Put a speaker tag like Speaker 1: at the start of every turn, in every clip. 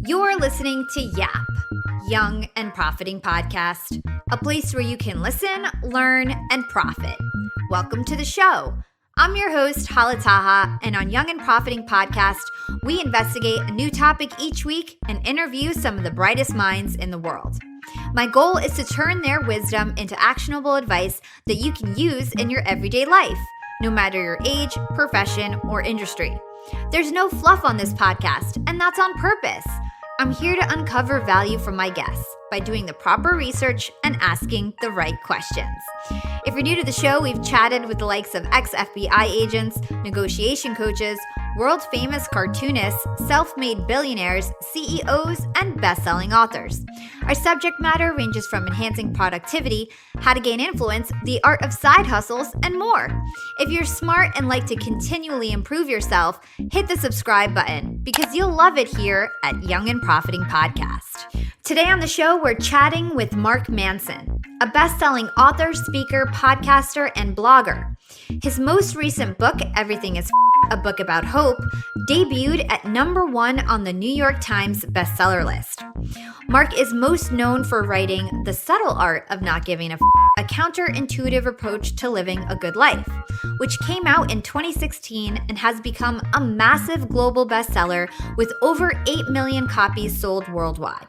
Speaker 1: You're listening to YAP, Young and Profiting Podcast, a place where you can listen, learn, and profit. Welcome to the show. I'm your host, Hala, and on Young and Profiting Podcast, we investigate a new topic each week and interview some of the brightest minds in the world. My goal is to turn their wisdom into actionable advice that you can use in your everyday life, no matter your age, profession, or industry. There's no fluff on this podcast, and that's on purpose. I'm here to uncover value from my guests by doing the proper research and asking the right questions. If you're new to the show, we've chatted with the likes of ex-FBI agents, negotiation coaches, world-famous cartoonists, self-made billionaires, CEOs, and best-selling authors. Our subject matter ranges from enhancing productivity, how to gain influence, the art of side hustles, and more. If you're smart and like to continually improve yourself, hit the subscribe button because you'll love it here at Young and Profiting Podcast. Today on the show, we're chatting with Mark Manson, a best-selling author, speaker, podcaster, and blogger. His most recent book, Everything is a Book About Hope, debuted at #1 on the New York Times Bestseller list. Mark is most known for writing The Subtle Art of Not Giving a Counterintuitive Approach to Living a Good Life, which came out in 2016 and has become a massive global bestseller with over 8 million copies sold worldwide.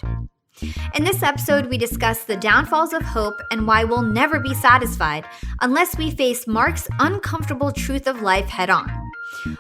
Speaker 1: In this episode, we discuss the downfalls of hope and why we'll never be satisfied unless we face Mark's uncomfortable truth of life head-on.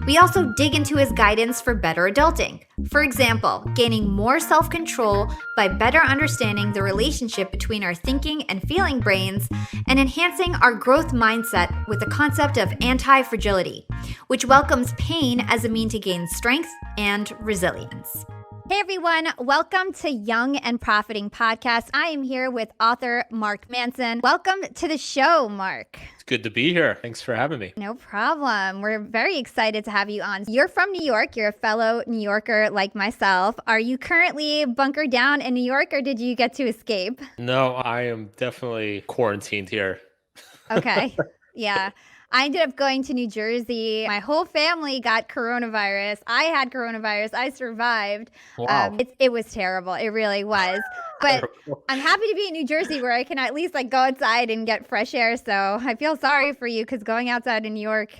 Speaker 1: We also dig into his guidance for better adulting. For example, gaining more self-control by better understanding the relationship between our thinking and feeling brains, and enhancing our growth mindset with the concept of anti-fragility, which welcomes pain as a means to gain strength and resilience. Hey everyone, welcome to Young and Profiting Podcast. I am here with author Mark Manson. Welcome to the show, Mark.
Speaker 2: It's good to be here. Thanks for having me.
Speaker 1: No problem. We're very excited to have you on. You're from New York. You're a fellow New Yorker like myself. Are you currently bunkered down in New York or did you get to escape?
Speaker 2: No, I am definitely quarantined here.
Speaker 1: Okay. Yeah. I ended up going to New Jersey. My whole family got coronavirus. I had coronavirus. I survived.
Speaker 2: Wow.
Speaker 1: It was terrible. It really was. But I'm happy to be in New Jersey where I can at least go outside and get fresh air. So I feel sorry for you because going outside in New York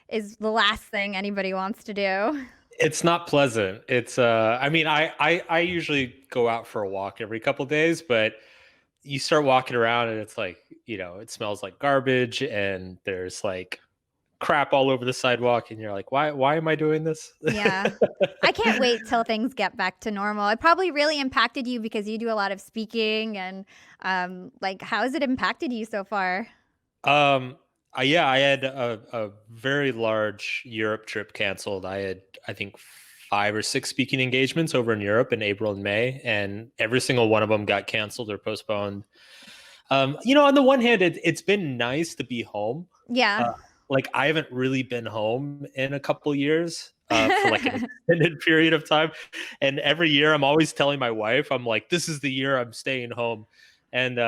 Speaker 1: is the last thing anybody wants to do.
Speaker 2: It's not pleasant. It's I usually go out for a walk every couple of days, but you start walking around and it's like, it smells like garbage and there's crap all over the sidewalk and you're like, why am I doing this?
Speaker 1: Yeah. I can't wait till things get back to normal. It probably really impacted you because you do a lot of speaking and how has it impacted you so far?
Speaker 2: I had a very large Europe trip canceled. I had, I think, 5 or 6 speaking engagements over in Europe in April and May, and every single one of them got canceled or postponed. On the one hand, it's been nice to be home.
Speaker 1: Yeah.
Speaker 2: I haven't really been home in a couple years for an extended period of time. And every year I'm always telling my wife, I'm like, this is the year I'm staying home. And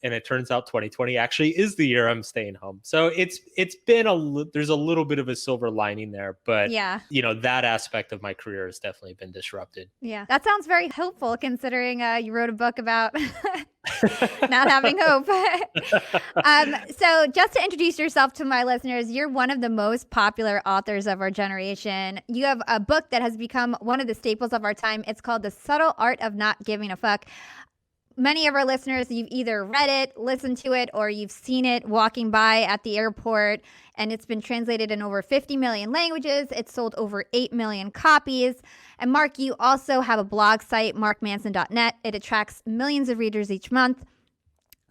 Speaker 2: it turns out 2020 actually is the year I'm staying home. So it's been there's a little bit of a silver lining there, but
Speaker 1: yeah,
Speaker 2: that aspect of my career has definitely been disrupted.
Speaker 1: Yeah, that sounds very hopeful considering you wrote a book about not having hope. So just to introduce yourself to my listeners, you're one of the most popular authors of our generation. You have a book that has become one of the staples of our time. It's called The Subtle Art of Not Giving a Fuck. Many of our listeners, you've either read it, listened to it, or you've seen it walking by at the airport, and it's been translated in over 50 million languages. It's sold over 8 million copies. And Mark, you also have a blog site, markmanson.net. It attracts millions of readers each month.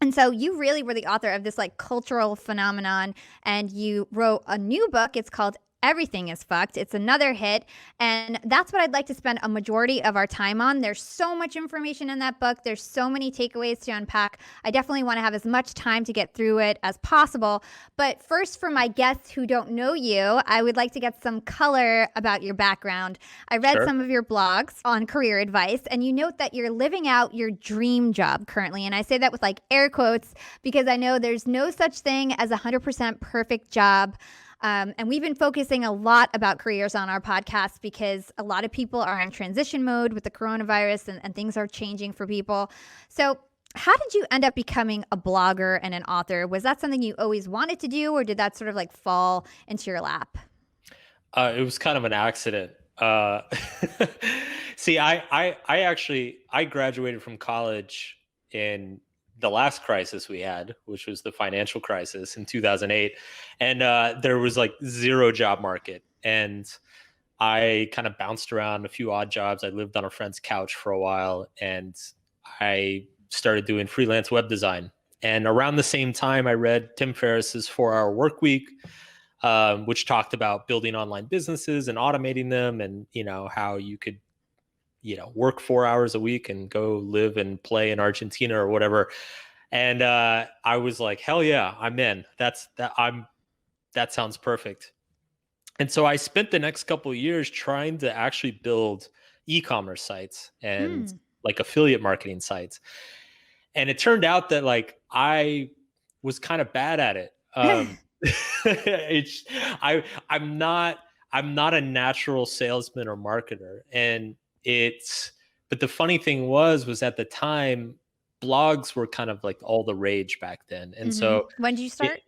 Speaker 1: And so you really were the author of this cultural phenomenon, and you wrote a new book. It's called Everything is Fucked. It's another hit. And that's what I'd like to spend a majority of our time on. There's so much information in that book. There's so many takeaways to unpack. I definitely want to have as much time to get through it as possible. But first, for my guests who don't know you, I would like to get some color about your background. I read some of your blogs on career advice, and you note that you're living out your dream job currently. And I say that with air quotes because I know there's no such thing as a 100% perfect job. And we've been focusing a lot about careers on our podcast because a lot of people are in transition mode with the coronavirus and things are changing for people. So how did you end up becoming a blogger and an author? Was that something you always wanted to do, or did that sort of like fall into your lap?
Speaker 2: It was kind of an accident. See, I graduated from college in the last crisis we had, which was the financial crisis in 2008, and there was like zero job market, and I kind of bounced around a few odd jobs. I lived on a friend's couch for a while, and I started doing freelance web design. And around the same time, I read Tim Ferriss's 4 Hour Work Week, which talked about building online businesses and automating them, and how you could work 4 hours a week and go live and play in Argentina or whatever. And I was like, hell yeah, I'm in. That sounds perfect. And so I spent the next couple of years trying to actually build e-commerce sites and like affiliate marketing sites. And it turned out that like I was kind of bad at it. I'm not a natural salesman or marketer. And but the funny thing was at the time, blogs were kind of like all the rage back then. And so
Speaker 1: when did you start?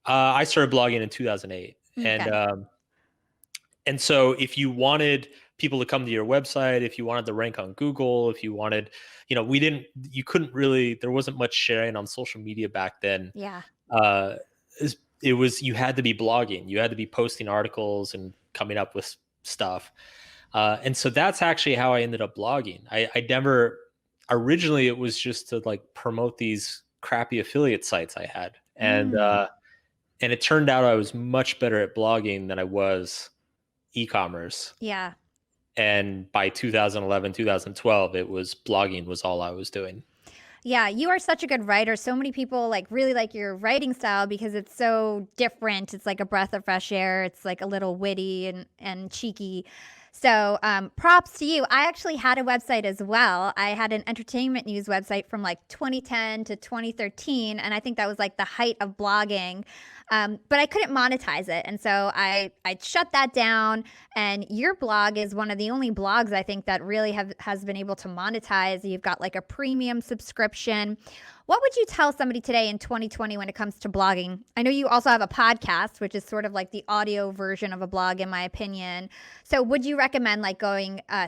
Speaker 2: I started blogging in 2008.
Speaker 1: Okay.
Speaker 2: And so if you wanted people to come to your website, if you wanted to rank on Google, if you wanted, you couldn't really, there wasn't much sharing on social media back then.
Speaker 1: Yeah.
Speaker 2: You had to be blogging. You had to be posting articles and coming up with stuff. And so that's actually how I ended up blogging. I never, originally it was just to like promote these crappy affiliate sites I had. And it turned out I was much better at blogging than I was e-commerce.
Speaker 1: Yeah.
Speaker 2: And by 2011, 2012, blogging was all I was doing.
Speaker 1: Yeah, you are such a good writer. So many people like really like your writing style because it's so different. It's like a breath of fresh air. It's like a little witty and cheeky. So props to you. I actually had a website as well. I had an entertainment news website from like 2010 to 2013. And I think that was like the height of blogging. But I couldn't monetize it. And so I shut that down. And your blog is one of the only blogs I think that really has been able to monetize. You've got like a premium subscription. What would you tell somebody today in 2020 when it comes to blogging? I know you also have a podcast, which is sort of like the audio version of a blog, in my opinion. So would you recommend like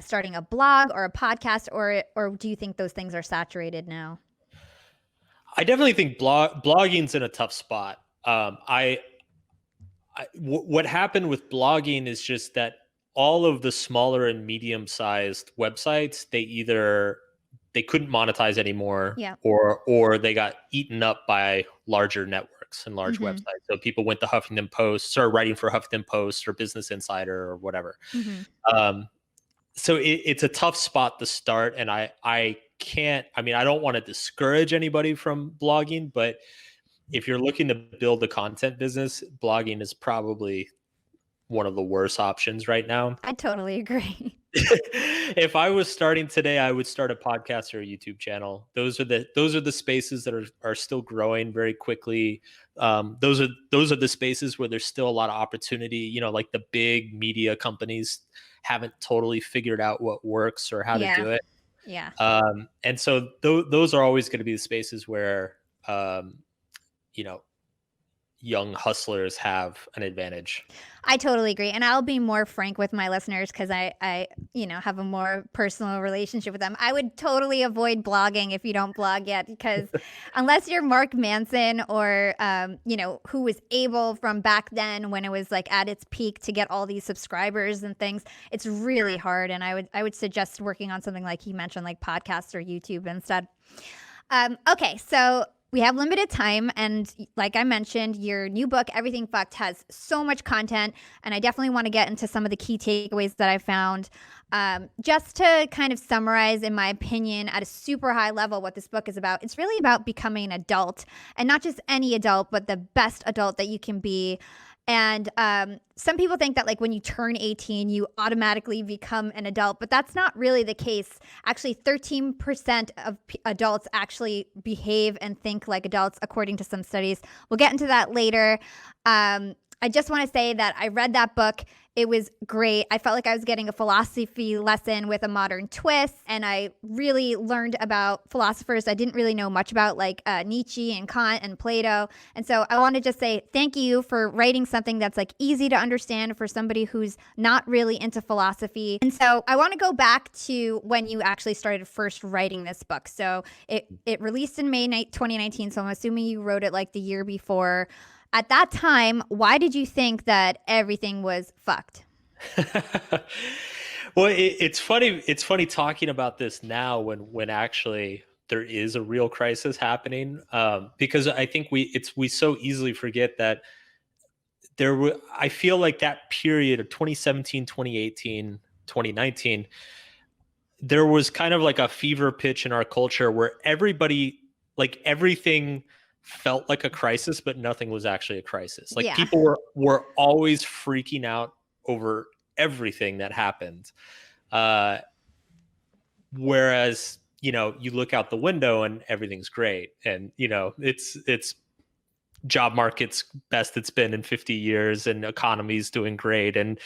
Speaker 1: starting a blog or a podcast, or do you think those things are saturated now?
Speaker 2: I definitely think blogging's in a tough spot. What happened with blogging is just that all of the smaller and medium-sized websites, they couldn't monetize anymore, or they got eaten up by larger networks and large websites. So people went to Huffington Post, started writing for Huffington Post or Business Insider or whatever. So it's a tough spot to start. And I don't want to discourage anybody from blogging, but if you're looking to build a content business, blogging is probably one of the worst options right now.
Speaker 1: I totally agree.
Speaker 2: If I was starting today, I would start a podcast or a YouTube channel. Those are the spaces that are still growing very quickly. Those are the spaces where there's still a lot of opportunity. Like the big media companies haven't totally figured out what works or how to do it.
Speaker 1: Yeah.
Speaker 2: And so those are always going to be the spaces where young hustlers have an advantage.
Speaker 1: I totally agree. And I'll be more frank with my listeners because I have a more personal relationship with them. I would totally avoid blogging if you don't blog yet, because unless you're Mark Manson or, who was able from back then when it was like at its peak to get all these subscribers and things, it's really hard. And I would suggest working on something like he mentioned, like podcasts or YouTube instead. Okay, so we have limited time, and like I mentioned, your new book, Everything Fucked, has so much content, and I definitely want to get into some of the key takeaways that I found. Just to kind of summarize, in my opinion, at a super high level, what this book is about, it's really about becoming an adult, and not just any adult, but the best adult that you can be. And some people think that like when you turn 18, you automatically become an adult, but that's not really the case. Actually, 13% of adults actually behave and think like adults, according to some studies. We'll get into that later. I just want to say that I read that book. It was great. I felt like I was getting a philosophy lesson with a modern twist, and I really learned about philosophers I didn't really know much about, like Nietzsche and Kant and Plato. And so I want to just say thank you for writing something that's like easy to understand for somebody who's not really into philosophy. And so I want to go back to when you actually started first writing this book. So it released in May 2019, so I'm assuming you wrote it like the year before. At that time, why did you think that everything was fucked?
Speaker 2: Well, it's funny. It's funny talking about this now when actually there is a real crisis happening, because I think we so easily forget that there were. I feel like that period of 2017, 2018, 2019, there was kind of like a fever pitch in our culture where everybody, like everything felt like a crisis, but nothing was actually a crisis. Like
Speaker 1: Yeah.
Speaker 2: people were always freaking out over everything that happened. Uh, Whereas, you look out the window and everything's great. And, it's job market's best it's been in 50 years and economy's doing great. And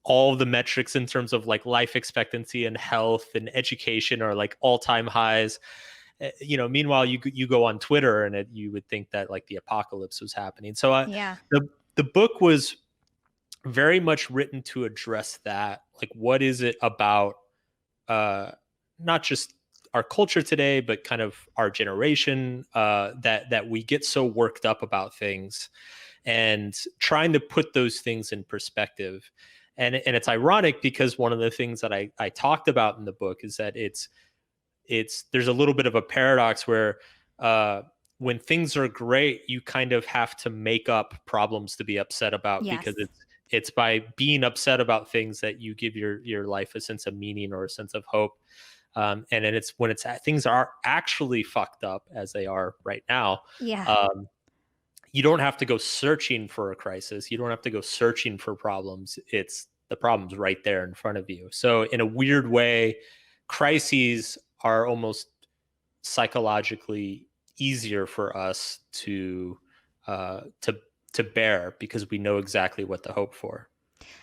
Speaker 2: all the metrics in terms of like life expectancy and health and education are like all-time highs. Meanwhile, you go on Twitter and you would think that like the apocalypse was happening. So
Speaker 1: Yeah.
Speaker 2: the book was very much written to address that. Like, what is it about not just our culture today, but kind of our generation, that we get so worked up about things, and trying to put those things in perspective. And it's ironic because one of the things that I talked about in the book is that there's a little bit of a paradox where when things are great, you kind of have to make up problems to be upset about,
Speaker 1: Yes.
Speaker 2: because it's by being upset about things that you give your life a sense of meaning or a sense of hope. And then it's when things are actually fucked up as they are right now.
Speaker 1: Yeah.
Speaker 2: You don't have to go searching for a crisis. You don't have to go searching for problems. It's the problem's right there in front of you. So in a weird way, crises are almost psychologically easier for us to bear because we know exactly what to hope for.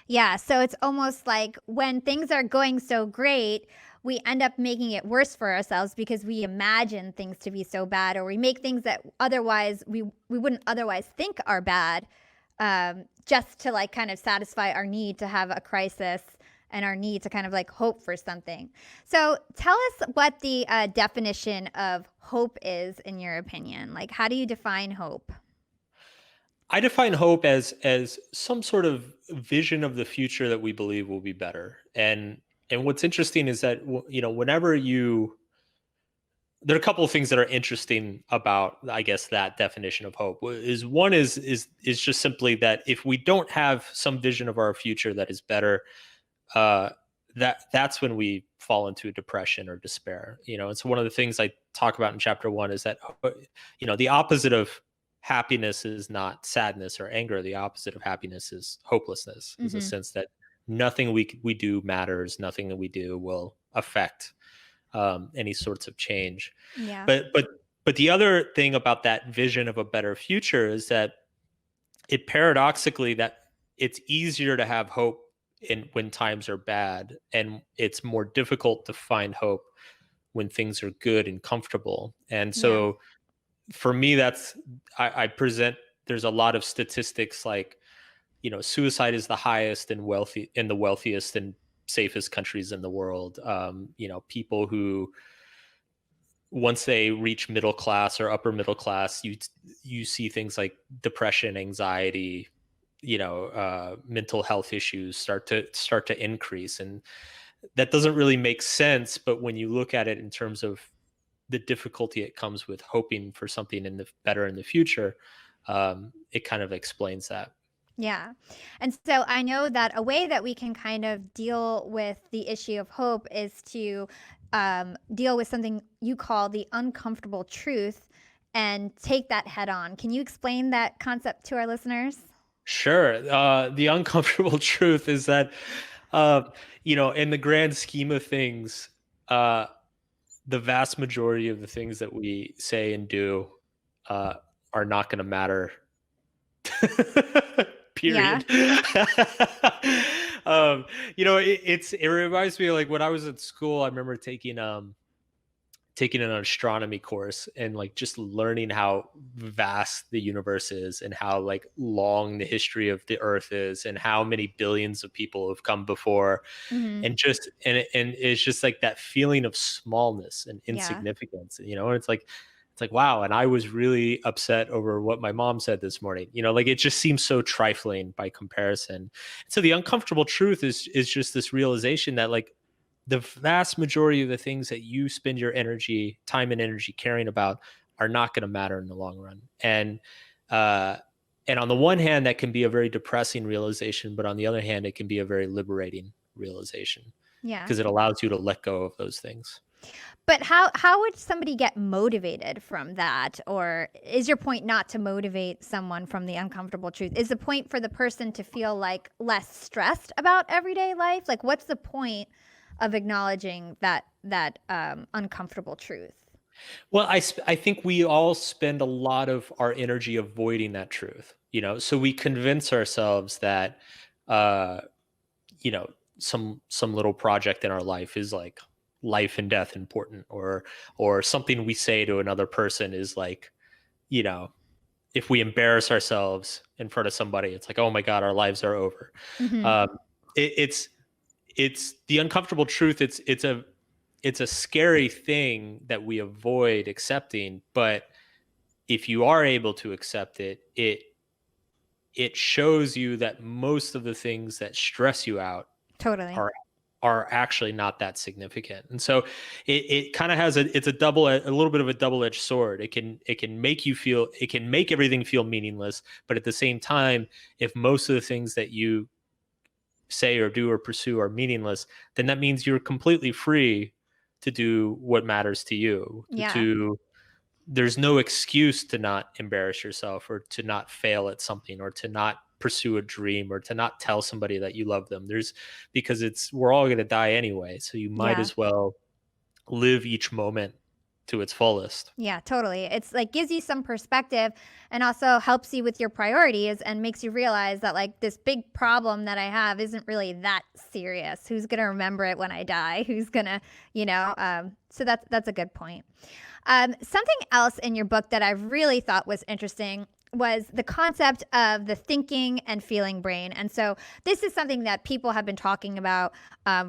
Speaker 1: Yeah. So it's almost like when things are going so great, we end up making it worse for ourselves because we imagine things to be so bad, or we make things that otherwise we wouldn't otherwise think are bad, just to like kind of satisfy our need to have a crisis and our need to kind of like hope for something. So tell us what the definition of hope is in your opinion. Like, how do you define hope?
Speaker 2: I define hope as some sort of vision of the future that we believe will be better. And what's interesting is that whenever there are a couple of things that are interesting about, I guess, that definition of hope. One is just simply that if we don't have some vision of our future that is better, that's when we fall into depression or despair. And so one of the things I talk about in chapter 1 is that the opposite of happiness is not sadness or anger. The opposite of happiness is hopelessness. Is a sense that nothing we do matters. Nothing that we do will affect any sorts of change.
Speaker 1: Yeah.
Speaker 2: But the other thing about that vision of a better future is that paradoxically that it's easier to have hope when times are bad, and it's more difficult to find hope when things are good and comfortable. And so for me, that's I present. There's a lot of statistics like, suicide is the highest in the wealthiest and safest countries in the world. People who, once they reach middle class or upper middle class, you see things like depression, anxiety, mental health issues start to increase. And that doesn't really make sense. But when you look at it in terms of the difficulty it comes with hoping for something better in the future, it kind of explains that.
Speaker 1: Yeah. And so I know that a way that we can kind of deal with the issue of hope is to deal with something you call the uncomfortable truth and take that head on. Can you explain that concept to our listeners?
Speaker 2: Sure. The uncomfortable truth is that, in the grand scheme of things, the vast majority of the things that we say and do are not going to matter
Speaker 1: Yeah.
Speaker 2: period. It reminds me of like when I was at school, I remember taking an astronomy course and like just learning how vast the universe is and how like long the history of the earth is and how many billions of people have come before,
Speaker 1: Hmm.
Speaker 2: and it's just like that feeling of smallness and
Speaker 1: Yeah.
Speaker 2: insignificance, and it's like wow. And I was really upset over what my mom said this morning, like it just seems so trifling by comparison. So the uncomfortable truth is just this realization that like the vast majority of the things that you spend your time and energy caring about are not going to matter in the long run. Uh, and on the one hand, that can be a very depressing realization, but on the other hand, it can be a very liberating realization
Speaker 1: Yeah.
Speaker 2: because it allows you to let go of those things.
Speaker 1: But how would somebody get motivated from that? Or is your point not to motivate someone from the uncomfortable truth? Is the point for the person to feel like less stressed about everyday life? Like, what's the point of acknowledging that uncomfortable truth?
Speaker 2: Well, I think we all spend a lot of our energy avoiding that truth, so we convince ourselves that, uh, you know, some little project in our life is like life and death important, or something we say to another person is like, you know, if we embarrass ourselves in front of somebody, it's like, oh my God, our lives are over.
Speaker 1: Hmm.
Speaker 2: Um, it's the uncomfortable truth. It's a scary thing that we avoid accepting, but if you are able to accept it, it shows you that most of the things that stress you out
Speaker 1: Totally.
Speaker 2: are are actually not that significant. And so it kind of has a little bit of a double-edged sword. It can make everything feel meaningless, but at the same time, if most of the things that you say or do or pursue are meaningless, then that means you're completely free to do what matters to you.
Speaker 1: Yeah.
Speaker 2: There's no excuse to not embarrass yourself or to not fail at something or to not pursue a dream or to not tell somebody that you love them. Because we're all going to die anyway. So you might
Speaker 1: Yeah.
Speaker 2: as well live each moment to its fullest.
Speaker 1: Yeah, totally. It's like gives you some perspective and also helps you with your priorities and makes you realize that like this big problem that I have isn't really that serious. Who's going to remember it when I die? Who's going to, so that's a good point. Something else in your book that I really thought was interesting was the concept of the thinking and feeling brain. And so this is something that people have been talking about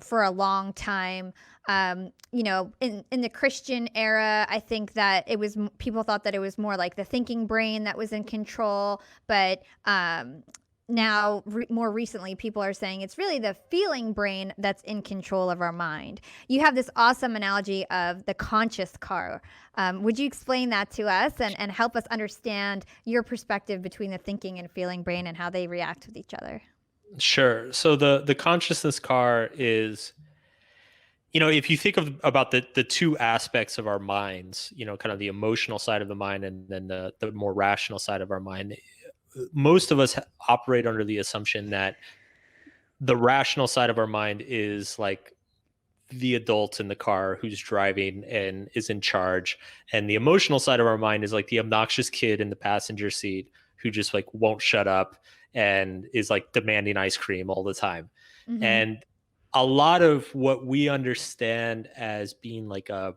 Speaker 1: for a long time. In the Christian era, I think that people thought that it was more like the thinking brain that was in control, but now more recently people are saying it's really the feeling brain that's in control of our mind. You have this awesome analogy of the conscious car. Would you explain that to us and help us understand your perspective between the thinking and feeling brain and how they react with each other?
Speaker 2: Sure. So the consciousness car is, if you think about the two aspects of our minds, kind of the emotional side of the mind and then the more rational side of our mind, most of us operate under the assumption that the rational side of our mind is like the adult in the car who's driving and is in charge, and the emotional side of our mind is like the obnoxious kid in the passenger seat who just like won't shut up and is like demanding ice cream all the time.
Speaker 1: Mm-hmm.
Speaker 2: And a lot of what we understand as being like a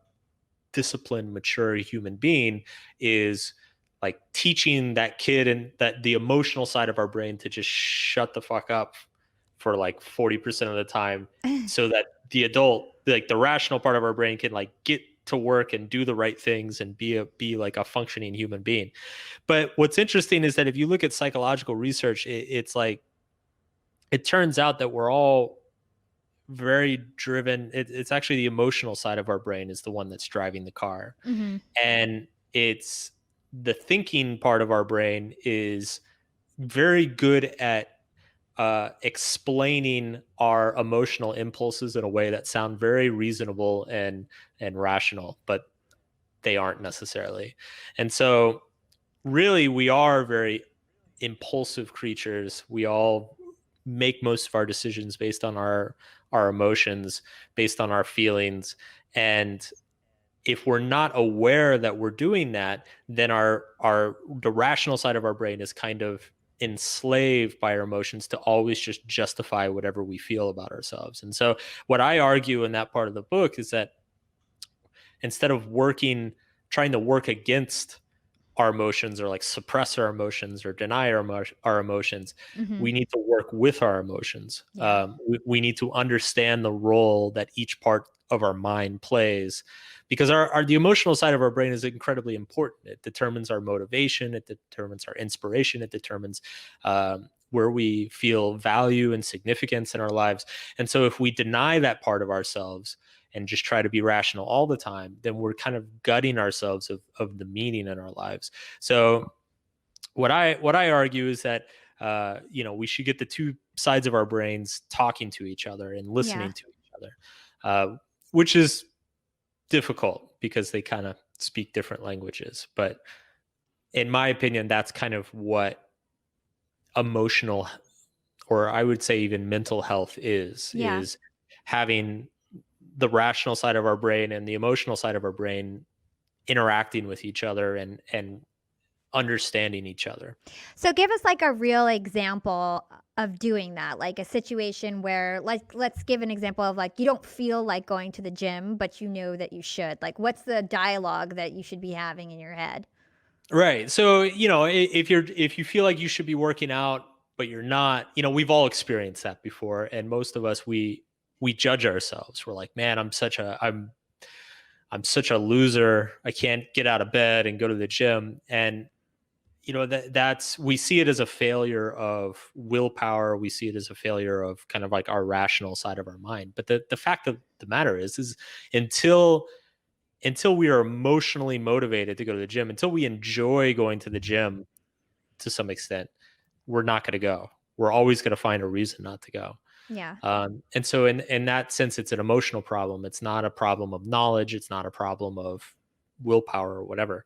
Speaker 2: disciplined, mature human being is like teaching that kid and that the emotional side of our brain to just shut the fuck up for like 40% of the time, so that the adult, like the rational part of our brain, can like get to work and do the right things and be like a functioning human being. But what's interesting is that if you look at psychological research, it's like it turns out that we're all very driven. It's actually the emotional side of our brain is the one that's driving the car,
Speaker 1: Mm-hmm.
Speaker 2: and it's the thinking part of our brain is very good at explaining our emotional impulses in a way that sound very reasonable and rational, but they aren't necessarily. And so really we are very impulsive creatures. We all make most of our decisions based on our emotions, based on our feelings. And if we're not aware that we're doing that, then the rational side of our brain is kind of enslaved by our emotions to always just justify whatever we feel about ourselves. And so what I argue in that part of the book is that instead of trying to work against our emotions, or like suppress our emotions or deny our emotions,
Speaker 1: Mm-hmm.
Speaker 2: we need to work with our emotions.
Speaker 1: Yeah.
Speaker 2: We need to understand the role that each part of our mind plays, because the emotional side of our brain is incredibly important. It determines our motivation, it determines our inspiration, it determines where we feel value and significance in our lives. And so if we deny that part of ourselves and just try to be rational all the time, then we're kind of gutting ourselves of the meaning in our lives. So what I argue is that we should get the two sides of our brains talking to each other and
Speaker 1: Yeah.
Speaker 2: listening to each other, which is difficult because they kind of speak different languages. But in my opinion, that's kind of what emotional, or I would say even mental health
Speaker 1: Yeah.
Speaker 2: is having the rational side of our brain and the emotional side of our brain interacting with each other and understanding each other.
Speaker 1: So give us like a real example of doing that, like a situation where, like, let's give an example of like you don't feel like going to the gym, but you know that you should. Like, what's the dialogue that you should be having in your head?
Speaker 2: Right. So, if you feel like you should be working out but you're not, we've all experienced that before, and most of us, we judge ourselves. We're like, "Man, I'm such a loser. I can't get out of bed and go to the gym." And that's we see it as a failure of willpower. We see it as a failure of kind of like our rational side of our mind. But the fact of the matter is until we are emotionally motivated to go to the gym, until we enjoy going to the gym to some extent, we're not going to go. We're always going to find a reason not to go.
Speaker 1: Yeah.
Speaker 2: And so in that sense, it's an emotional problem. It's not a problem of knowledge. It's not a problem of willpower or whatever.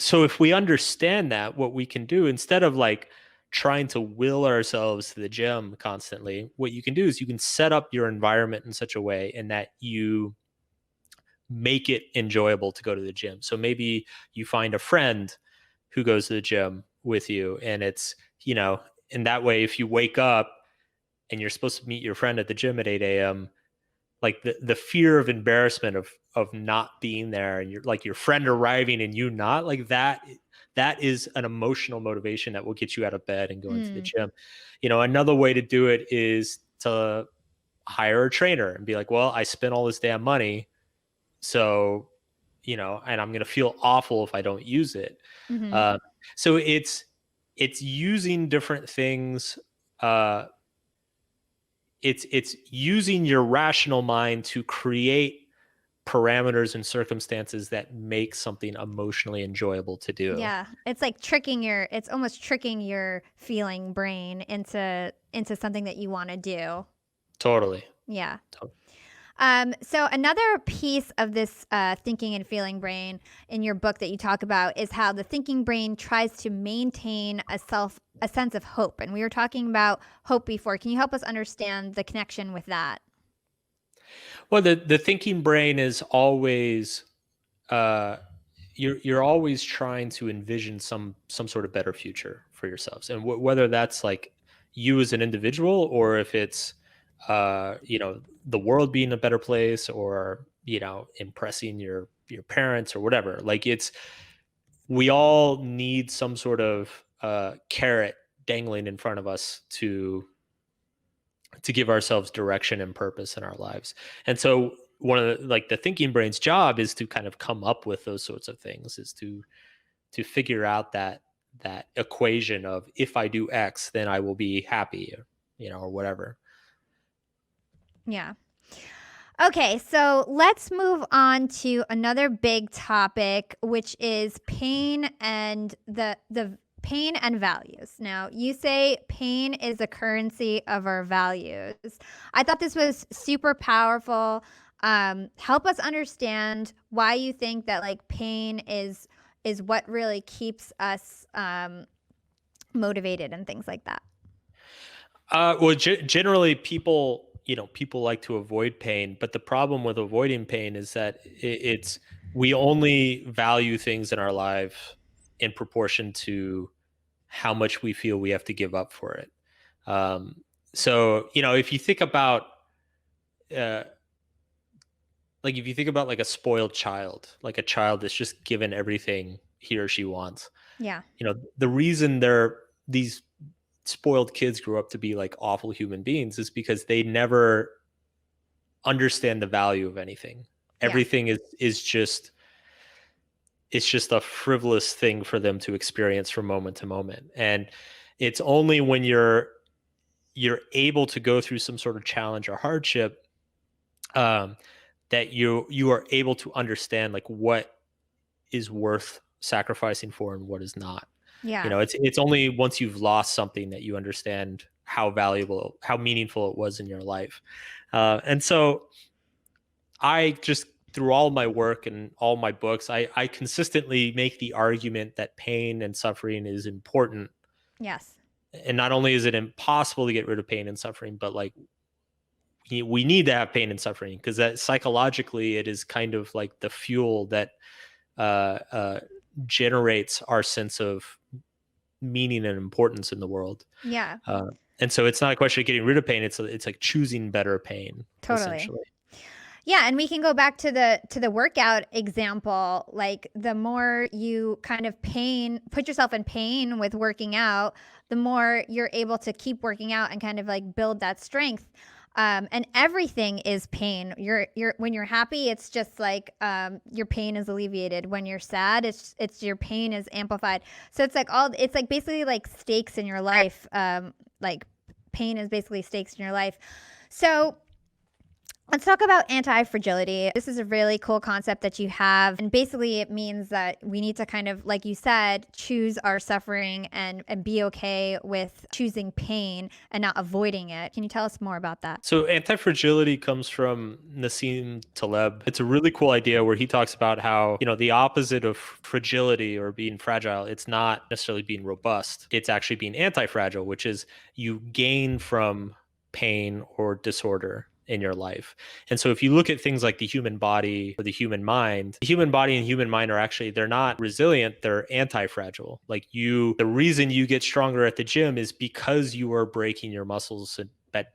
Speaker 2: So if we understand that, what we can do, instead of like trying to will ourselves to the gym constantly, what you can do is you can set up your environment in such a way in that you make it enjoyable to go to the gym. So maybe you find a friend who goes to the gym with you, and it's, in that way, if you wake up and you're supposed to meet your friend at the gym at 8 a.m., like the fear of embarrassment of not being there, and you're like your friend arriving and you not, like that is an emotional motivation that will get you out of bed and go into the gym. Another way to do it is to hire a trainer and be like, well, I spent all this damn money, so and I'm going to feel awful if I don't use it.
Speaker 1: Mm-hmm.
Speaker 2: So it's using different things. It's using your rational mind to create parameters and circumstances that make something emotionally enjoyable to do.
Speaker 1: Yeah, it's like it's almost tricking your feeling brain into something that you want to do.
Speaker 2: Totally.
Speaker 1: Yeah.
Speaker 2: Totally.
Speaker 1: So another piece of this thinking and feeling brain in your book that you talk about is how the thinking brain tries to maintain a sense of hope. And we were talking about hope before. Can you help us understand the connection with that?
Speaker 2: Well, the thinking brain is always you're always trying to envision some sort of better future for yourselves, and whether that's like you as an individual, or if it's the world being a better place, or impressing your parents or whatever. Like we all need some sort of carrot dangling in front of us to give ourselves direction and purpose in our lives. And so one of the thinking brain's job is to kind of come up with those sorts of things, is to figure out that equation of, if I do X, then I will be happy, or whatever.
Speaker 1: Yeah. Okay, so let's move on to another big topic, which is pain and the pain and values. Now, you say pain is the currency of our values. I thought this was super powerful. Help us understand why you think that like pain is what really keeps us motivated and things like that.
Speaker 2: Well, generally, people like to avoid pain, but the problem with avoiding pain is that we only value things in our life in proportion to how much we feel we have to give up for it. So, if you think about, uh, if you think about like a spoiled child, like a child that's just given everything he or she wants,
Speaker 1: Yeah.
Speaker 2: the reason these spoiled kids grew up to be like awful human beings is because they never understand the value of anything.
Speaker 1: Yeah.
Speaker 2: Everything is just, it's just a frivolous thing for them to experience from moment to moment. And it's only when you're able to go through some sort of challenge or hardship, that you are able to understand like what is worth sacrificing for and what is not.
Speaker 1: Yeah.
Speaker 2: It's only once you've lost something that you understand how valuable, how meaningful it was in your life. And so I just, through all my work and all my books, I consistently make the argument that pain and suffering is important.
Speaker 1: Yes.
Speaker 2: And not only is it impossible to get rid of pain and suffering, but like we need to have pain and suffering, because that psychologically it is kind of like the fuel that generates our sense of meaning and importance in the world.
Speaker 1: Yeah.
Speaker 2: And so it's not a question of getting rid of pain. It's like choosing better pain.
Speaker 1: Totally.
Speaker 2: Essentially.
Speaker 1: Yeah, and we can go back to the workout example. Like the more you kind of put yourself in pain with working out, the more you're able to keep working out and kind of like build that strength. And everything is pain. When you're happy, it's just like your pain is alleviated. When you're sad, it's your pain is amplified. So it's like basically like stakes in your life. Like pain is basically stakes in your life. So let's talk about anti-fragility. This is a really cool concept that you have. And basically it means that we need to kind of, like you said, choose our suffering and be okay with choosing pain and not avoiding it. Can you tell us more about that?
Speaker 2: So anti-fragility comes from Nassim Taleb. It's a really cool idea where he talks about how, the opposite of fragility or being fragile, it's not necessarily being robust. It's actually being anti-fragile, which is you gain from pain or disorder in your life. And so if you look at things like the human body or the human mind and human mind are actually, they're not resilient, they're anti-fragile. Like the reason you get stronger at the gym is because you are breaking your muscles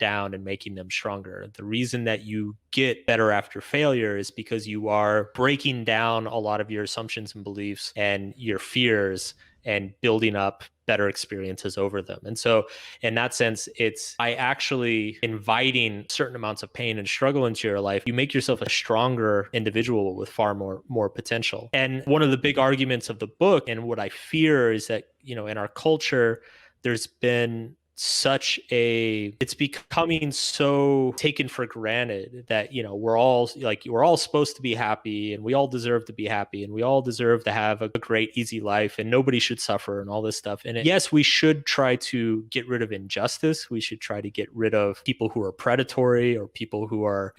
Speaker 2: down and making them stronger. The reason that you get better after failure is because you are breaking down a lot of your assumptions and beliefs and your fears and building up better experiences over them. And so in that sense, it's by actually inviting certain amounts of pain and struggle into your life, you make yourself a stronger individual with far more potential. And one of the big arguments of the book, and what I fear, is that, in our culture, there's been it's becoming so taken for granted that, we're all supposed to be happy and we all deserve to be happy and we all deserve to have a great, easy life and nobody should suffer and all this stuff. And yes, we should try to get rid of injustice. We should try to get rid of people who are predatory or people who are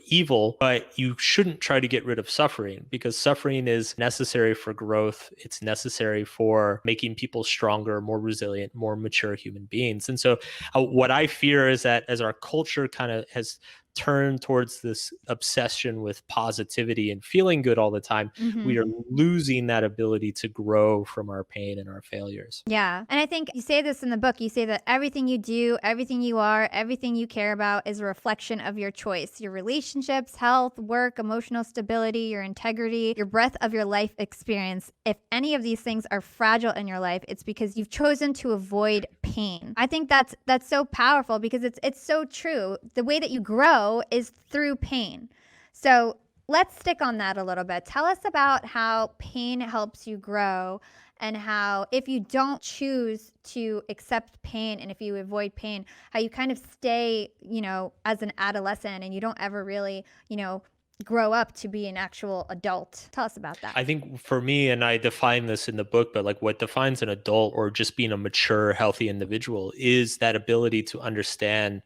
Speaker 2: evil, but you shouldn't try to get rid of suffering, because suffering is necessary for growth. It's necessary for making people stronger, more resilient, more mature human beings. And so what I fear is that as our culture kind of has turned towards this obsession with positivity and feeling good all the time, we are losing that ability to grow from our pain and our failures.
Speaker 1: Yeah. And I think you say this in the book. You say that everything you do, everything you are, everything you care about is a reflection of your choice. Your relationships, health, work, emotional stability, your integrity, your breadth of your life experience. If any of these things are fragile in your life, it's because you've chosen to avoid pain. I think that's so powerful, because it's so true. The way that you grow is through pain. So let's stick on that a little bit. Tell us about how pain helps you grow, and how if you don't choose to accept pain and if you avoid pain, how you kind of stay, as an adolescent and you don't ever really, grow up to be an actual adult. Tell us about that.
Speaker 2: I think for me, and I define this in the book, but like what defines an adult or just being a mature, healthy individual is that ability to understand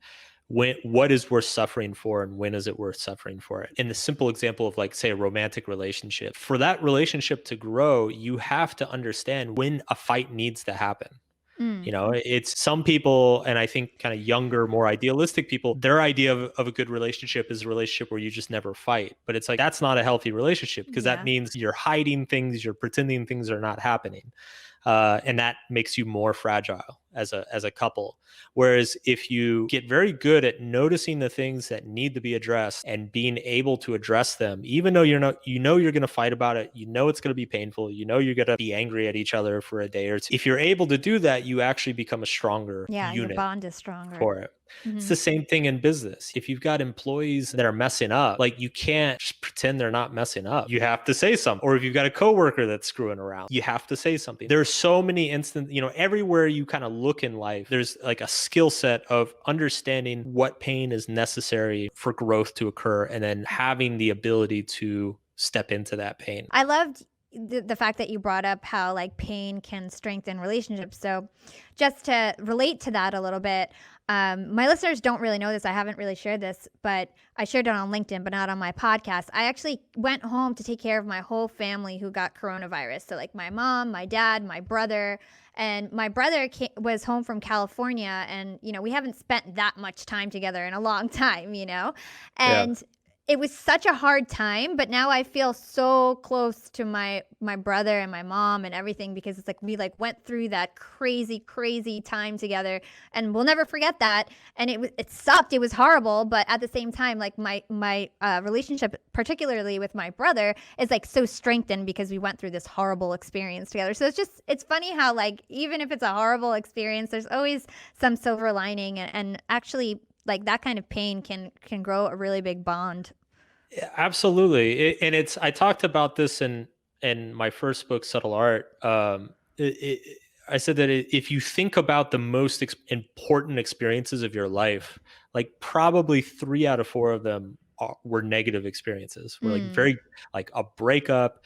Speaker 2: what is worth suffering for and when is it worth suffering for it. In the simple example of, like, say, a romantic relationship, for that relationship to grow, you have to understand when a fight needs to happen. It's some people, and I think kind of younger, more idealistic people, their idea of a good relationship is a relationship where you just never fight. But it's like, that's not a healthy relationship, because that means you're hiding things, you're pretending things are not happening. and that makes you more fragile as a couple. Whereas if you get very good at noticing the things that need to be addressed and being able to address them, even though you're going to fight about it, it's going to be painful, you're going to be angry at each other for a day or two. If you're able to do that, you actually become a stronger
Speaker 1: Yeah, your
Speaker 2: unit
Speaker 1: bond is stronger.
Speaker 2: for it. It's the same thing in business. If you've got employees that are messing up, like, you can't just pretend they're not messing up. You have to say something. Or if you've got a coworker that's screwing around, you have to say something. There's so many instances, everywhere you kind of look in life, there's like a skill set of understanding what pain is necessary for growth to occur, and then having the ability to step into that pain.
Speaker 1: I loved the fact that you brought up how like pain can strengthen relationships. So just to relate to that a little bit, my listeners don't really know this. I haven't really shared this, but I shared it on LinkedIn, but not on my podcast. I actually went home to take care of my whole family who got coronavirus. So like my mom, my dad, my brother, and my brother was home from California, and we haven't spent that much time together in a long time, and it was such a hard time, but now I feel so close to my brother and my mom and everything, because it's like we like went through that crazy time together, and we'll never forget that. And it sucked. It was horrible, but at the same time, like my relationship, particularly with my brother, is like so strengthened because we went through this horrible experience together. So it's funny how like even if it's a horrible experience, there's always some silver lining, and actually, like, that kind of pain can grow a really big bond.
Speaker 2: Yeah, absolutely. I talked about this in my first book, Subtle Art. I said that if you think about the most important experiences of your life, like probably 3 out of 4 of them were negative experiences. Were like very, like a breakup,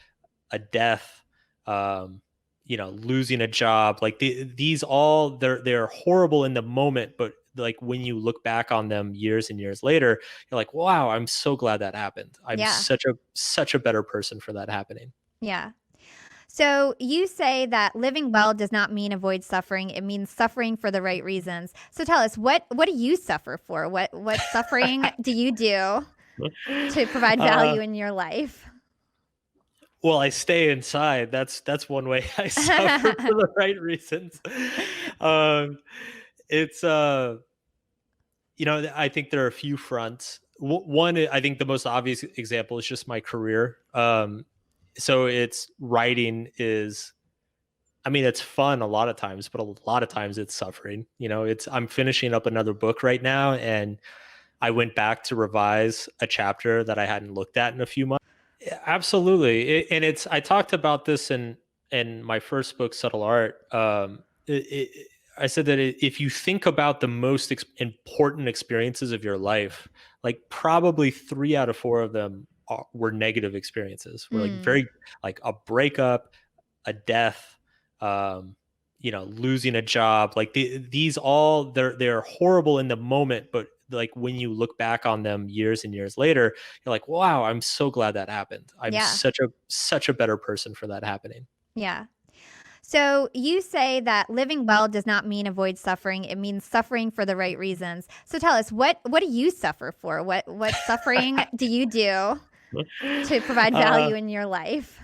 Speaker 2: a death, losing a job. Like these all, they're horrible in the moment, but like when you look back on them years and years later, you're like, wow, I'm so glad that happened. I'm such a better person for that happening.
Speaker 1: Yeah. So you say that living well does not mean avoid suffering. It means suffering for the right reasons. So tell us, what do you suffer for? What suffering do you do to provide value in your life?
Speaker 2: Well, I stay inside. That's one way I suffer for the right reasons. It's I think there are a few fronts. One, I think the most obvious example is just my career. So it's writing is, it's fun a lot of times, but a lot of times it's suffering. I'm finishing up another book right now, and I went back to revise a chapter that I hadn't looked at in a few months. Yeah, absolutely. I talked about this in my first book, Subtle Art. I said that if you think about the most important experiences of your life, like probably 3 out of 4 of them were negative experiences. Were like very, like a breakup, a death, losing a job. Like these all, they're horrible in the moment, but like when you look back on them years and years later, you're like, wow, I'm so glad that happened. I'm such a better person for that happening.
Speaker 1: Yeah. So you say that living well does not mean avoid suffering. It means suffering for the right reasons. So tell us, what do you suffer for? What suffering do you do to provide value in your life?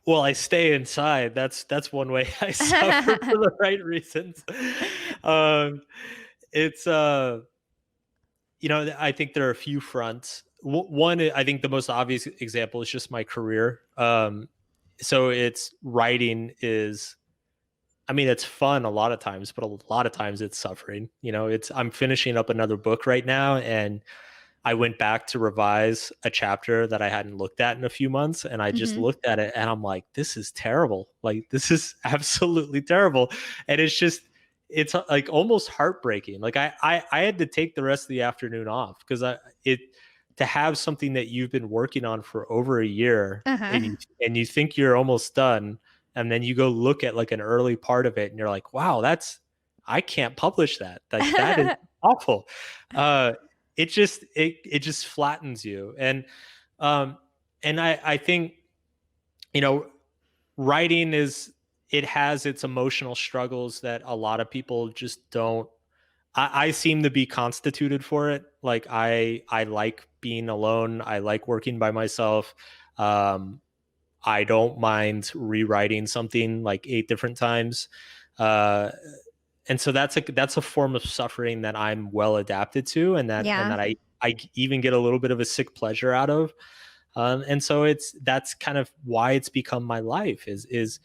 Speaker 2: Well, I stay inside. That's one way I suffer for the right reasons. It's I think there are a few fronts. One, I think the most obvious example is just my career. So it's writing is, it's fun a lot of times, but a lot of times it's suffering. I'm finishing up another book right now, and I went back to revise a chapter that I hadn't looked at in a few months, and I just looked at it and I'm like, this is terrible. Like, this is absolutely terrible. And it's like almost heartbreaking. Like I had to take the rest of the afternoon off because to have something that you've been working on for over a year and you think you're almost done, and then you go look at like an early part of it and you're like, wow, I can't publish that. Like, that is awful. It just flattens you. And I think, writing it has its emotional struggles that a lot of people just don't. I seem to be constituted for it. Like I like being alone. I like working by myself. I don't mind rewriting something like 8 different times. And so that's a form of suffering that I'm well adapted to, and
Speaker 1: Yeah.
Speaker 2: that I even get a little bit of a sick pleasure out of. And so that's kind of why it's become my life is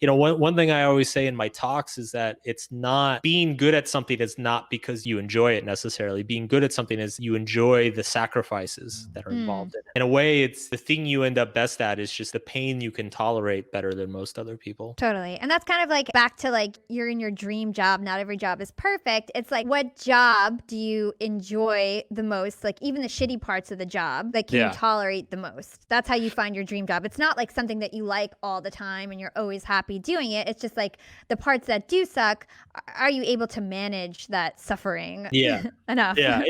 Speaker 2: one thing I always say in my talks is that it's not being good at something is not because you enjoy it necessarily. Being good at something is you enjoy the sacrifices that are
Speaker 1: Mm.
Speaker 2: involved in it. In a way, it's the thing you end up best at is just the pain you can tolerate better than most other people.
Speaker 1: Totally. And that's kind of like back to like you're in your dream job. Not every job is perfect. It's like, what job do you enjoy the most? Like, even the shitty parts of the job, like, can you
Speaker 2: Yeah.
Speaker 1: tolerate the most? That's how you find your dream job. It's not like something that you like all the time and you're always happy doing it. It's just like the parts that do suck, are you able to manage that suffering
Speaker 2: Yeah.
Speaker 1: enough?
Speaker 2: Yeah,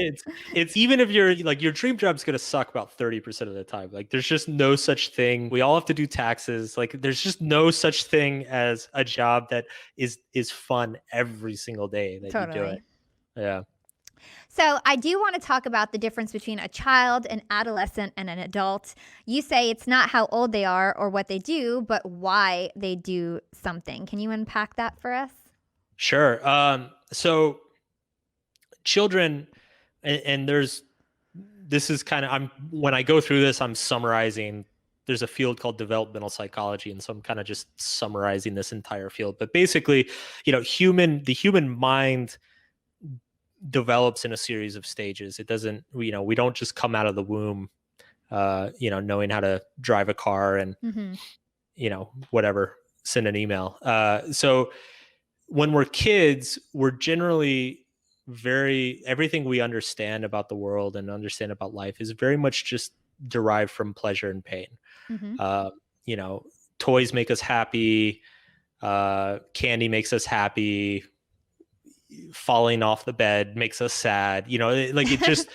Speaker 2: it's even if you're like your dream job's gonna suck about 30% of the time. Like there's just no such thing. We all have to do taxes. Like there's just no such thing as a job that is fun every single day that you do it.
Speaker 1: Totally.
Speaker 2: Yeah.
Speaker 1: So I do want to talk about the difference between a child, an adolescent, and an adult. You say it's not how old they are or what they do, but why they do something. Can you unpack that for us?
Speaker 2: Sure. So children, and this is kind of when I go through this, I'm summarizing. There's a field called developmental psychology, and so I'm kind of just summarizing this entire field. But basically, the human mind develops in a series of stages. It doesn't, we don't just come out of the womb, knowing how to drive a car and, whatever, send an email. So when we're kids, we're generally everything we understand about the world and understand about life is very much just derived from pleasure and pain.
Speaker 1: Mm-hmm.
Speaker 2: Uh, Toys make us happy. Candy makes us happy. Falling off the bed makes us sad. It just,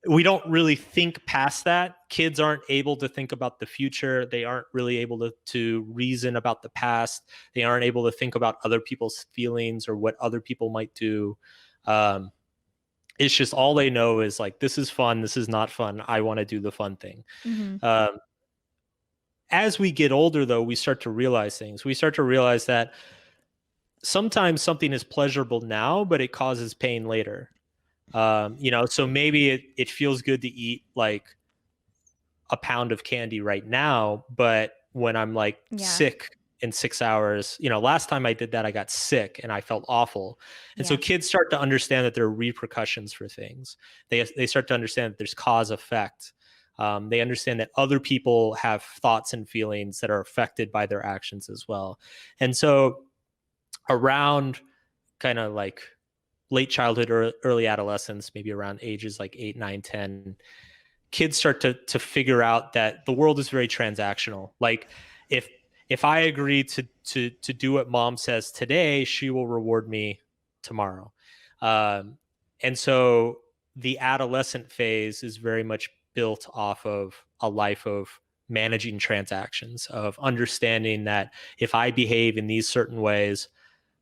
Speaker 2: we don't really think past that. Kids aren't able to think about the future. They aren't really able to reason about the past. They aren't able to think about other people's feelings or what other people might do. It's just all they know is like, this is fun. This is not fun. I want to do the fun thing.
Speaker 1: Mm-hmm.
Speaker 2: As we get older, though, we start to realize things. We start to realize that sometimes something is pleasurable now, but it causes pain later. So maybe it feels good to eat like a pound of candy right now, but when I'm like sick in 6 hours, last time I did that, I got sick and I felt awful. And so kids start to understand that there are repercussions for things. They start to understand that there's cause effect. They understand that other people have thoughts and feelings that are affected by their actions as well. And so around kind of like late childhood or early adolescence, maybe around ages like 8, 9, 10, kids start to figure out that the world is very transactional. Like if I agree to do what mom says today, she will reward me tomorrow. And so the adolescent phase is very much built off of a life of managing transactions, of understanding that if I behave in these certain ways,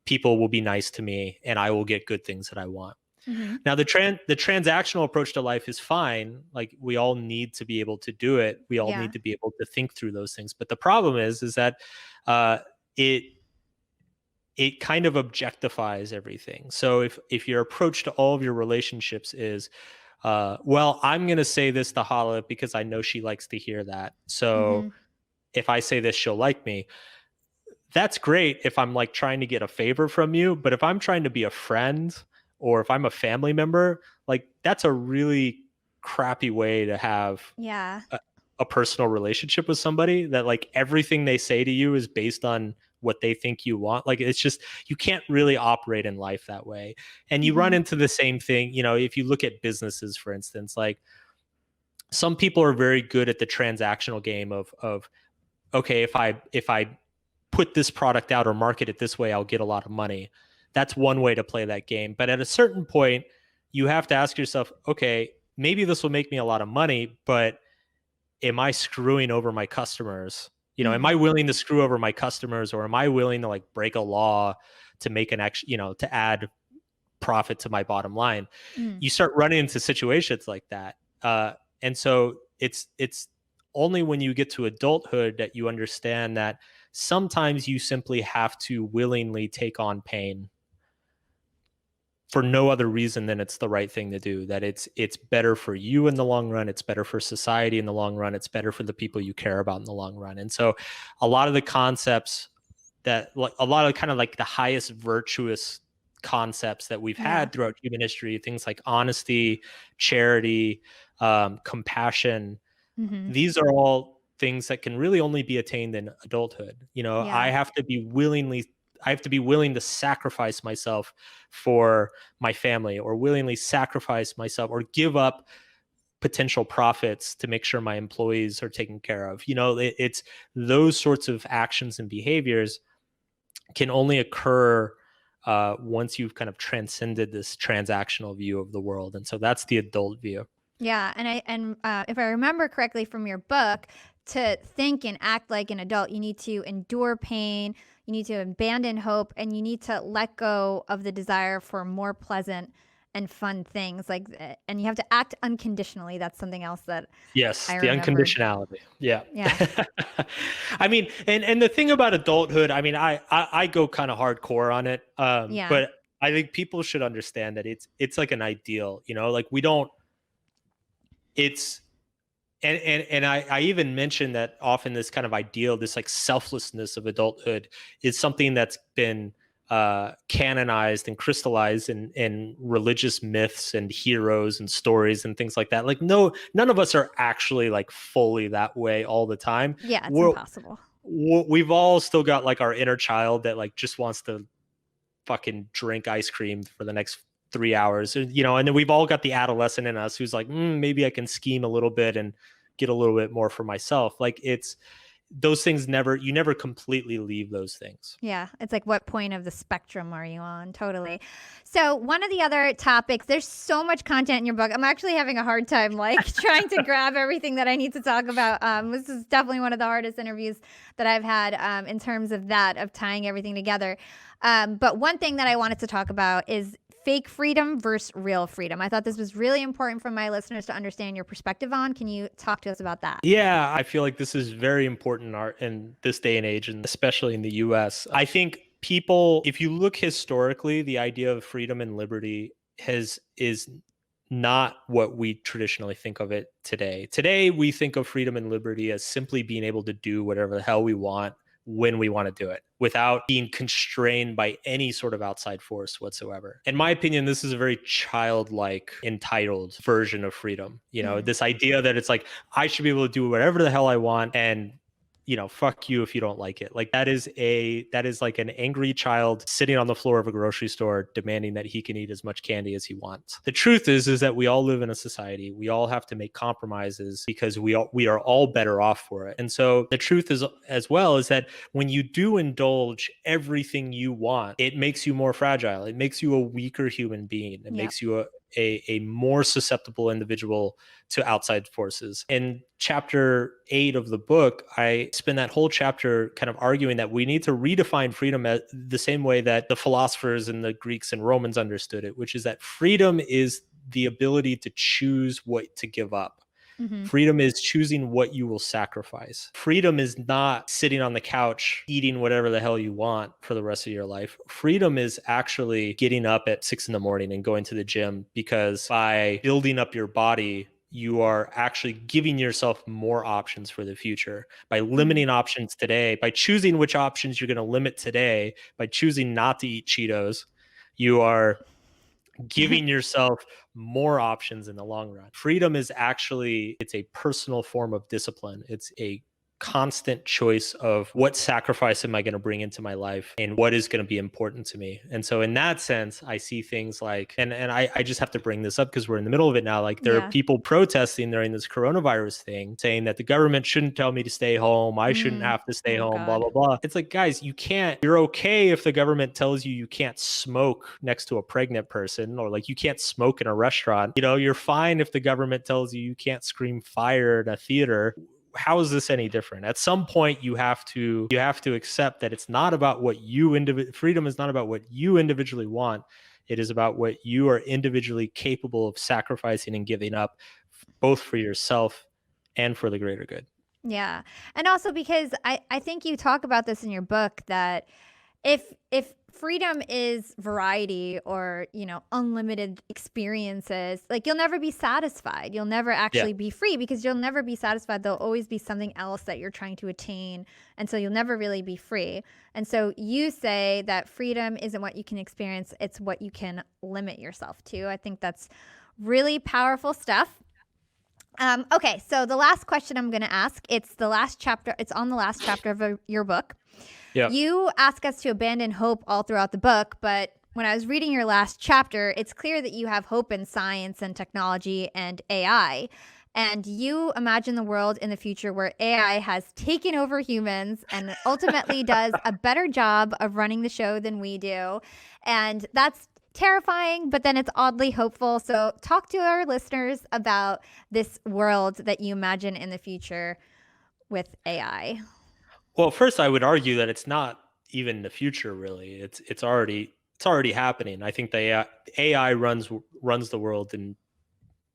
Speaker 2: people will be nice to me and I will get good things that I want. Mm-hmm. Now, the transactional approach to life is fine. Like we all need to be able to do it. We all need to be able to think through those things. But the problem is that it kind of objectifies everything. So if your approach to all of your relationships is, well, I'm going to say this to Hala because I know she likes to hear that. So if I say this, she'll like me. That's great if I'm like trying to get a favor from you. But if I'm trying to be a friend or if I'm a family member, like that's a really crappy way to have a personal relationship with somebody, that like everything they say to you is based on what they think you want. Like it's just, you can't really operate in life that way. And you run into the same thing, if you look at businesses, for instance, like some people are very good at the transactional game of okay, if I put this product out or market it this way, I'll get a lot of money. That's one way to play that game. But at a certain point, you have to ask yourself, okay, maybe this will make me a lot of money, but am I screwing over my customers? Am I willing to screw over my customers, or am I willing to like break a law to make an extra, to add profit to my bottom line? You start running into situations like that. And so it's only when you get to adulthood that you understand that sometimes you simply have to willingly take on pain for no other reason than it's the right thing to do, that it's better for you in the long run, it's better for society in the long run, it's better for the people you care about in the long run. And so a lot of the concepts that, like, a lot of kind of like the highest virtuous concepts that we've had throughout human history, things like honesty, charity, compassion, these are all things that can really only be attained in adulthood. I have to be willing to sacrifice myself for my family, or willingly sacrifice myself or give up potential profits to make sure my employees are taken care of. It's those sorts of actions and behaviors can only occur once you've kind of transcended this transactional view of the world. And so that's the adult view.
Speaker 1: Yeah, and if I remember correctly from your book, to think and act like an adult, you need to endure pain, you need to abandon hope, and you need to let go of the desire for more pleasant and fun things. And you have to act unconditionally. That's something else that
Speaker 2: Yes,
Speaker 1: I
Speaker 2: the
Speaker 1: remembered.
Speaker 2: unconditionality. Yeah.
Speaker 1: Yeah.
Speaker 2: I mean, and the thing about adulthood, I mean, I go kind of hardcore on it.
Speaker 1: Yeah.
Speaker 2: But I think people should understand that it's like an ideal, like we don't, it's, and I even mentioned that often this kind of ideal, this like selflessness of adulthood, is something that's been canonized and crystallized in religious myths and heroes and stories and things like that. Like, no, none of us are actually like fully that way all the time.
Speaker 1: Yeah, it's impossible.
Speaker 2: We've all still got like our inner child that like just wants to fucking drink ice cream for the next 3 hours, and then we've all got the adolescent in us who's like, maybe I can scheme a little bit and get a little bit more for myself. Like, it's those things you never completely leave those things.
Speaker 1: Yeah, it's like, what point of the spectrum are you on? Totally. So one of the other topics, there's so much content in your book. I'm actually having a hard time like trying to grab everything that I need to talk about. This is definitely one of the hardest interviews that I've had in terms of tying everything together. But one thing that I wanted to talk about is fake freedom versus real freedom. I thought this was really important for my listeners to understand your perspective on. Can you talk to us about that?
Speaker 2: Yeah, I feel like this is very important in this day and age, and especially in the US. I think people, if you look historically, the idea of freedom and liberty is not what we traditionally think of it today. Today, we think of freedom and liberty as simply being able to do whatever the hell we want when we want to do it without being constrained by any sort of outside force whatsoever. In my opinion, this is a very childlike, entitled version of freedom. This idea that it's like, I should be able to do whatever the hell I want, and fuck you if you don't like it. Like, that is like an angry child sitting on the floor of a grocery store demanding that he can eat as much candy as he wants. The truth is that we all live in a society. We all have to make compromises because we are all better off for it. And so the truth is, as well, is that when you do indulge everything you want, it makes you more fragile. It makes you a weaker human being. It makes you a more susceptible individual to outside forces. In chapter 8 of the book, I spend that whole chapter kind of arguing that we need to redefine freedom as the same way that the philosophers and the Greeks and Romans understood it, which is that freedom is the ability to choose what to give up. Mm-hmm. Freedom is choosing what you will sacrifice. Freedom is not sitting on the couch eating whatever the hell you want for the rest of your life. Freedom is actually getting up at 6 a.m. and going to the gym, because by building up your body, you are actually giving yourself more options for the future. By limiting options today, by choosing which options you're going to limit today, by choosing not to eat Cheetos, you are giving yourself more options in the long run. Freedom is actually, it's a personal form of discipline. It's a constant choice of what sacrifice am I going to bring into my life and what is going to be important to me. And so in that sense, I see things like, and I just have to bring this up because we're in the middle of it now. Like, there are people protesting during this coronavirus thing saying that the government shouldn't tell me to stay home. I shouldn't have to stay home, blah, blah, blah. It's like, guys, you're okay if the government tells you can't smoke next to a pregnant person, or like you can't smoke in a restaurant. You're fine if the government tells you can't scream fire in a theater. How is this any different? At some point, you have to accept that it's not about what freedom is not about what you individually want. It is about what you are individually capable of sacrificing and giving up, both for yourself and for the greater good.
Speaker 1: Yeah. And also because I think you talk about this in your book that if freedom is variety or, unlimited experiences, like you'll never be satisfied. You'll never
Speaker 2: Yeah.
Speaker 1: actually be free because you'll never be satisfied. There'll always be something else that you're trying to attain. And so you'll never really be free. And so you say that freedom isn't what you can experience, it's what you can limit yourself to. I think that's really powerful stuff. Okay, so the last question I'm going to ask, it's the last chapter. It's on the last chapter of your book.
Speaker 2: Yeah.
Speaker 1: You ask us to abandon hope all throughout the book, but when I was reading your last chapter, it's clear that you have hope in science and technology and AI. And you imagine the world in the future where AI has taken over humans and ultimately does a better job of running the show than we do. And that's terrifying, but then it's oddly hopeful. So talk to our listeners about this world that you imagine in the future with AI.
Speaker 2: Well, first I would argue that it's not even the future really. It's already happening. I think the AI runs the world in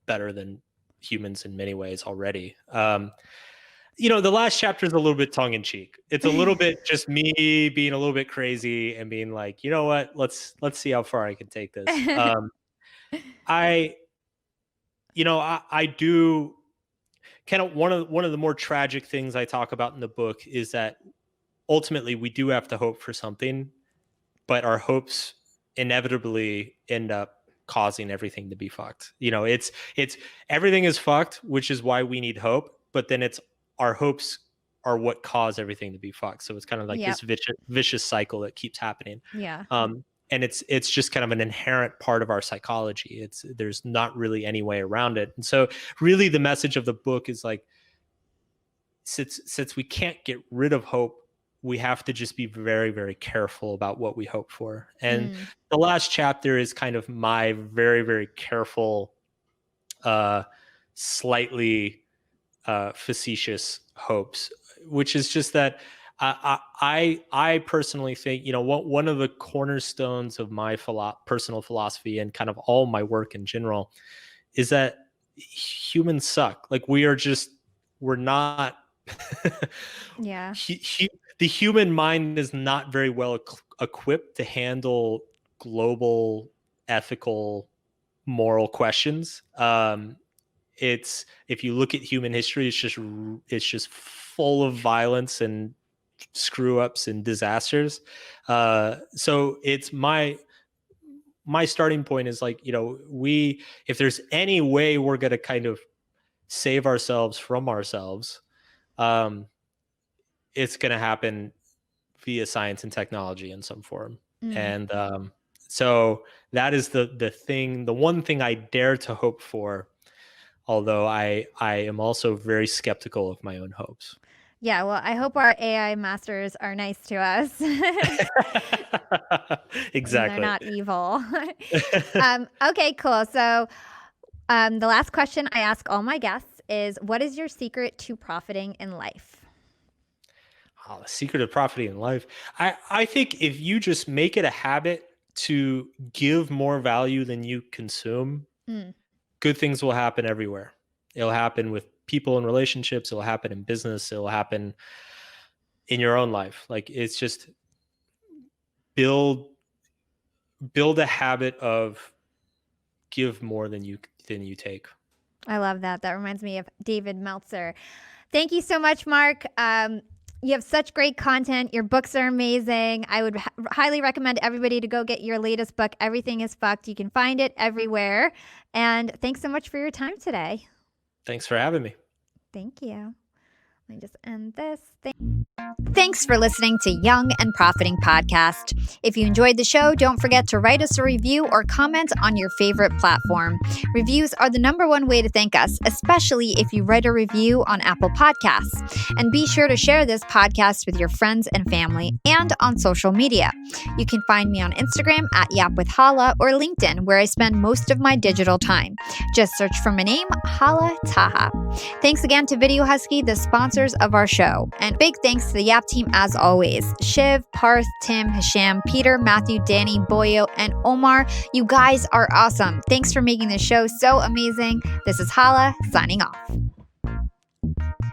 Speaker 2: better than humans in many ways already. The last chapter is a little bit tongue in cheek. It's a little bit just me being a little bit crazy and being like, you know what? Let's see how far I can take this. I do kind of one of the more tragic things I talk about in the book is that ultimately we do have to hope for something, but our hopes inevitably end up causing everything to be fucked. It's everything is fucked, which is why we need hope, but then it's our hopes are what cause everything to be fucked. So it's kind of like
Speaker 1: Yep.
Speaker 2: this vicious cycle that keeps happening.
Speaker 1: Yeah.
Speaker 2: And it's just kind of an inherent part of our psychology. There's not really any way around it. And so really the message of the book is like, since we can't get rid of hope, we have to just be very, very careful about what we hope for. And the last chapter is kind of my very, very careful, slightly facetious hopes, which is just that I personally think, one of the cornerstones of my personal philosophy and kind of all my work in general is that humans suck. Like we're not.
Speaker 1: Yeah.
Speaker 2: The human mind is not very well equipped to handle global ethical moral questions. It's if you look at human history, it's just full of violence and screw ups and disasters. So it's my starting point is like, if there's any way we're going to kind of save ourselves from ourselves, it's going to happen via science and technology in some form. And so that is the one thing I dare to hope for, although I am also very skeptical of my own hopes.
Speaker 1: Yeah, well, I hope our AI masters are nice to us.
Speaker 2: Exactly.
Speaker 1: They're not evil. Okay, cool. So the last question I ask all my guests is, what is your secret to profiting in life?
Speaker 2: Oh, the secret of profiting in life. I think if you just make it a habit to give more value than you consume, good things will happen everywhere. It'll happen with people in relationships. It'll happen in business. It'll happen in your own life. Like it's just build a habit of give more than you take.
Speaker 1: I love that. That reminds me of David Meltzer. Thank you so much, Mark. You have such great content. Your books are amazing. I would highly recommend everybody to go get your latest book, Everything is Fucked. You can find it everywhere. And thanks so much for your time today.
Speaker 2: Thanks for having me.
Speaker 1: Thank you. Let me just end this. Thanks for listening to Young and Profiting Podcast. If you enjoyed the show, don't forget to write us a review or comment on your favorite platform. Reviews are the #1 way to thank us, especially if you write a review on Apple Podcasts. And be sure to share this podcast with your friends and family and on social media. You can find me on Instagram at Yap with Hala or LinkedIn, where I spend most of my digital time. Just search for my name, Hala Taha. Thanks again to Video Husky, the sponsors of our show. And big thanks to the Yap team as always. Shiv, Parth, Tim, Hisham, Peter, Matthew, Danny, Boyo, and Omar. You guys are awesome. Thanks for making this show so amazing. This is Hala signing off.